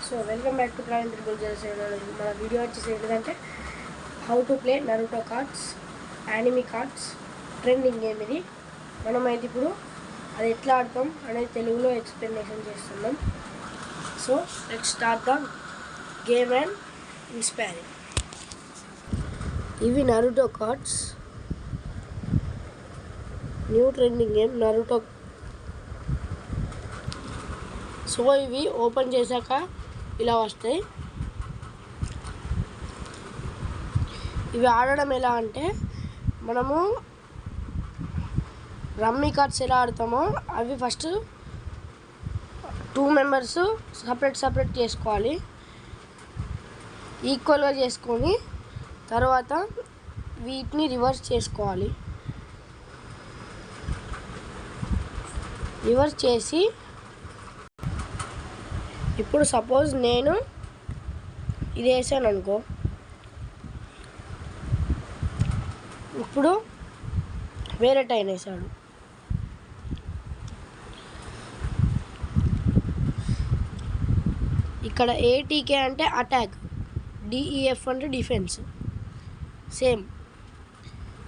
So welcome back to plan triple zero. మన video వచ్చేసి ఏంటంటే how to play Naruto cards, anime cards trending game ఇది. మనమైతే ఇప్పుడు అది ఎట్లా ఆడతాం అనేది తెలుగులో ఎక్స్ప్లెనేషన్ చేస్తున్నాం. So let's start the game and inspiring. ఇవి Naruto cards, new trending game Naruto. So ఇవి ఓపెన్ చేశాక ఇలా వస్తాయి. ఇవి ఆడడం ఎలా అంటే, మనము రమ్మీ కార్డ్స్ ఎలా ఆడతామో అవి ఫస్ట్ 2 మెంబర్స్ సపరేట్ చేసుకోవాలి, ఈక్వల్గా చేసుకొని తర్వాత వీటిని రివర్స్ చేసుకోవాలి. రివర్స్ చేసి ఇప్పుడు సపోజ్ నేను ఇది వేసాను అనుకో, ఇప్పుడు వేరే టైం వేసాడు. ఇక్కడ ఏటీకే అంటే అటాక్, డిఈఎఫ్ అంటే డిఫెన్స్. సేమ్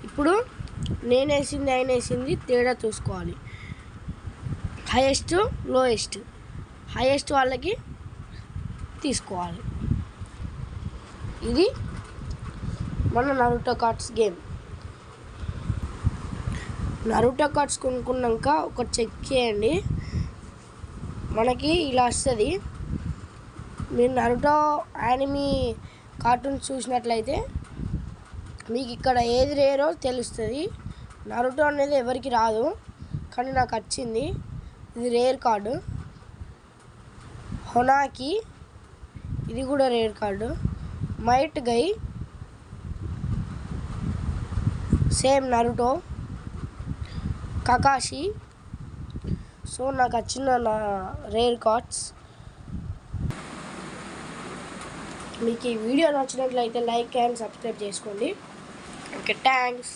ఇప్పుడు నేను వేసింది ఆయన వేసింది తేడా చూసుకోవాలి. హైయెస్ట్ లోయెస్ట్, హైయెస్ట్ వాళ్ళకి తీసుకోవాలి. ఇది మన Naruto cards game. Naruto cards కొనుక్కున్నాక ఒక చెక్ చేయండి, మనకి ఇలా వస్తుంది. మీరు నరుటో యానిమీ కార్టూన్స్ చూసినట్లయితే మీకు ఇక్కడ ఏది రేరో తెలుస్తుంది. నరుటో అనేది ఎవరికి రాదు, కానీ నాకు వచ్చింది. ఇది రేర్ కార్డు. హొనాకి, ఇది కూడా రేర్ కార్డు. మైట్ గై, సేమ్ నరుటో. కకాషి. సో నాకు వచ్చిన నా రేర్ కార్డ్స్. మీకు ఈ వీడియో నచ్చినట్లయితే లైక్ అండ్ సబ్స్క్రైబ్ చేసుకోండి. Okay, thanks.